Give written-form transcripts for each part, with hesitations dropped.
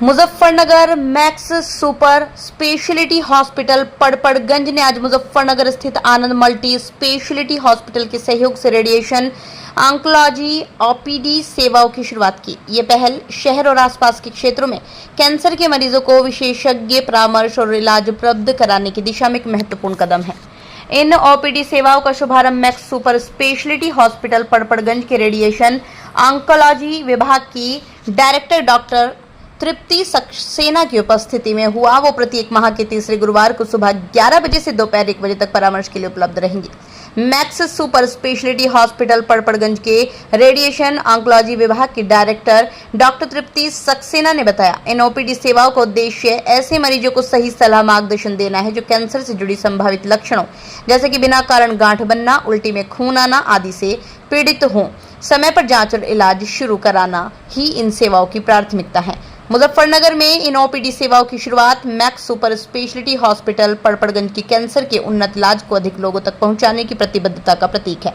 Muzaffarnagar max super speciality hospital Patparganj ने आज मुजफ्फरनगर स्थित आनंद मल्टी स्पेशलिटी हॉस्पिटल के सहयोग से रेडिएशन ऑन्कोलॉजी ओपीडी सेवाओं की शुरुआत की। ये पहल शहर और आसपास के क्षेत्रों में कैंसर के मरीजों को विशेषज्ञ परामर्श और इलाज उपलब्ध कराने की दिशा में एक महत्वपूर्ण कदम है। इन ओपीडी सेवाओं का शुभारंभ max super speciality hospital Patparganj के रेडिएशन ऑन्कोलॉजी विभाग की डायरेक्टर डॉक्टर तृप्ति सक्सेना की उपस्थिति में हुआ। वो प्रत्येक माह के तीसरे गुरुवार को सुबह 11 बजे से दोपहर 1 बजे तक परामर्श के लिए उपलब्ध रहेंगी। Max super speciality hospital Patparganj के रेडिएशन ऑन्कोलॉजी विभाग की डायरेक्टर डॉक्टर तृप्ति सक्सेना ने बताया, इन ओपीडी सेवाओं का उद्देश्य ऐसे मरीजों को सही सलाह मार्गदर्शन देना है जो कैंसर से जुड़ी संभावित लक्षणों जैसे कि बिना कारण गांठ बनना, उल्टी में खून आना आदि से पीड़ित हों। समय पर जांच और इलाज शुरू कराना ही इन सेवाओं की प्राथमिकता है। मुजफ्फरनगर में इन ओपीडी सेवाओं की शुरुआत max super speciality hospital Patparganj की कैंसर के उन्नत इलाज को अधिक लोगों तक पहुंचाने की प्रतिबद्धता का प्रतीक है।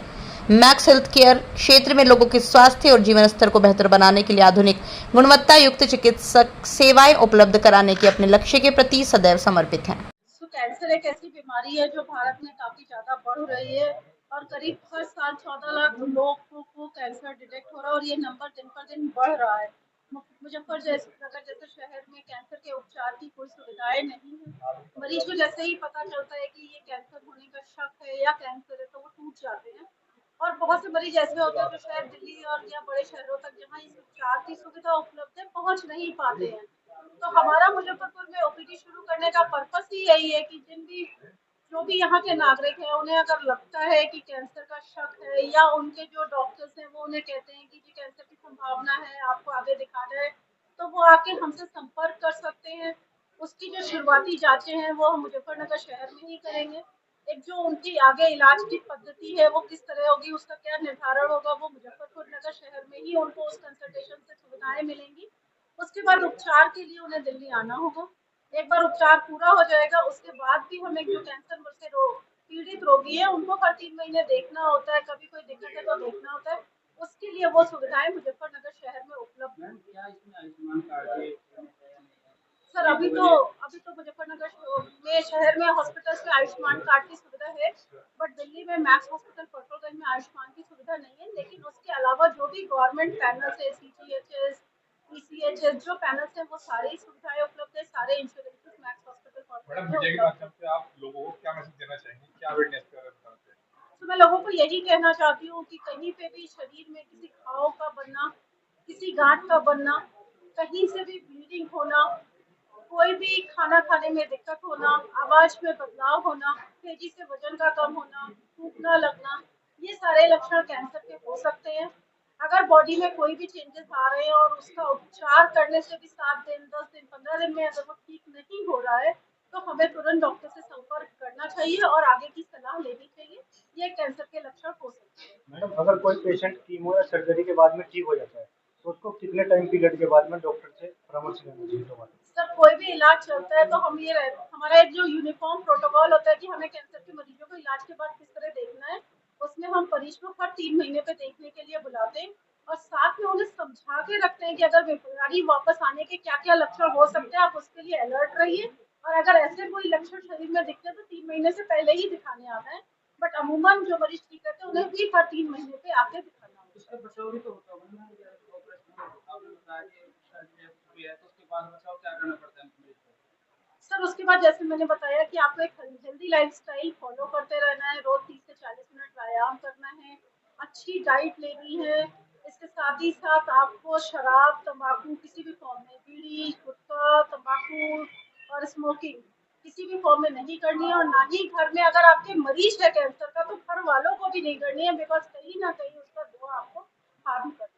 मैक्स हेल्थ केयर क्षेत्र में लोगों के स्वास्थ्य और जीवन स्तर को बेहतर बनाने के लिए आधुनिक गुणवत्ता युक्त चिकित्सक सेवाएं उपलब्ध कराने के अपने लक्ष्य के प्रति सदैव समर्पित है। कैंसर एक ऐसी बीमारी है जो भारत में काफी ज्यादा बढ़ रही है और करीब हर साल 14 लाख लोगों को कैंसर डिटेक्ट हो रहा है और ये नंबर दिन पर दिन बढ़ रहा है। मुजफ्फरनगर जैसे शहर में कैंसर के उपचार की कोई सुविधाएं नहीं है। मरीज को जैसे ही पता चलता है कि ये कैंसर होने का शक है या कैंसर है तो वो टूट जाते हैं और बहुत से मरीज ऐसे होते हैं जो शायद दिल्ली और या बड़े शहरों तक जहाँ इस उपचार की सुविधा उपलब्ध है पहुँच नहीं पाते हैं। तो हमारा मुजफ्फरपुर में ओपीडी शुरू करने का पर्पस ही यही है कि जो भी यहाँ के नागरिक हैं उन्हें अगर लगता है कि कैंसर का शक है या उनके जो डॉक्टर्स हैं वो उन्हें कहते हैं कि जी कैंसर की संभावना है, आपको आगे दिखाना है, तो वो आके हमसे संपर्क कर सकते हैं। उसकी जो शुरुआती जांचें हैं वो हम मुजफ्फरनगर शहर में ही करेंगे। एक जो उनकी आगे इलाज की पद्धति है वो किस तरह होगी, उसका क्या निर्धारण होगा, वो मुजफ्फरपुर नगर शहर में ही उनको उस कंसल्टेशन से सुविधाएं मिलेंगी। उसके बाद उपचार के लिए उन्हें दिल्ली आना होगा। एक बार उपचार पूरा हो जाएगा उसके बाद भी हमें जो कैंसर से पीड़ित रोगी है उनको हर 3 महीने देखना होता है, कभी कोई दिक्कत है तो देखना होता है। उसके लिए वो सुविधाएं मुजफ्फरनगर शहर में उपलब्ध है। क्या इसमें आयुष्मान कार्ड सर अभी तो मुजफ्फरनगर में शहर में हॉस्पिटल्स में आयुष्मान कार्ड की सुविधा है, बट दिल्ली में मैक्स हॉस्पिटल पड़पड़गंज में आयुष्मान की सुविधा नहीं है। लेकिन उसके अलावा जो भी गवर्नमेंट पैनल्स है, सीजीएचएस, पीसीएचएस, जो पैनल्स हैं वो सारी सुविधाएं उपलब्ध है, सारे इंश्योरेंसेस मैक्स हॉस्पिटल पड़पड़गंज में उपलब्ध है। आप लोगों को क्या मैसेज देना चाहेंगे, क्या अवेयरनेस करते हैं? तो मैं लोगों को यही कहना चाहती हूँ कि कहीं पे भी शरीर में किसी घाव का बनना, किसी गांठ का बनना, कहीं से भी ब्लीडिंग होना, कोई भी खाना खाने में दिक्कत होना, आवाज में बदलाव होना, तेजी से वजन का कम होना, भूख न लगना, ये सारे लक्षण कैंसर के हो सकते हैं। अगर बॉडी में कोई भी चेंजेस आ रहे हैं और उसका उपचार करने से भी 7 दिन, 10 दिन, 15 दिन में अगर वो ठीक नहीं हो रहा है तो हमें तुरंत डॉक्टर से संपर्क करना चाहिए और आगे की सलाह लेनी चाहिए। ये कैंसर के लक्षण हो सकते हैं। मैडम, अगर कोई पेशेंट कीमो या सर्जरी के बाद में ठीक हो जाता है तो उसको कितने टाइम पीरियड के बाद में डॉक्टर से परामर्श लेना चाहिए दोबारा? सर कोई भी इलाज चलता है तो हमारा एक जो यूनिफॉर्म प्रोटोकॉल होता है कि हमें कैंसर के मरीजों को इलाज के बाद किस तरह देखना है, उसमें हम मरीज को हर 3 महीने पे देखने के लिए बुलाते हैं और साथ में उन्हें समझा के रखते हैं कि अगर बीमारी वापस आने के क्या क्या लक्षण हो सकते हैं, आप उसके लिए अलर्ट रहिए और अगर ऐसे कोई लक्षण शरीर में दिखते हैं तो 3 महीने से पहले ही दिखाने आना है। बट अमूमन जो मरीज ठीक रहते हैं उन्हें भी हर 3 महीने पे आके दिखाना होता है। उसका बचाव भी तो होता होगा ना, ऑपरेशन आपने बताया कि सर्जरी है तो उसके बाद बचाव क्या करना पड़ता है मरीज को? सर उसके बाद जैसे मैंने बताया कि आपको एक हेल्दी लाइफस्टाइल फॉलो करते रहना है, रोज 30 से 40 मिनट व्यायाम करना है, अच्छी डाइट लेनी है। इसके साथ ही साथ आपको शराब, तंबाकू किसी भी फॉर्म में, बीड़ी, गुटखा, तंबाकू और स्मोकिंग किसी भी फॉर्म में नहीं करनी है और ना ही घर में अगर आपके मरीज है कैंसर का तो घर वालों को भी नहीं करनी है, बिकॉज कहीं ना कहीं उसका धुआं आपको हार्म करता है।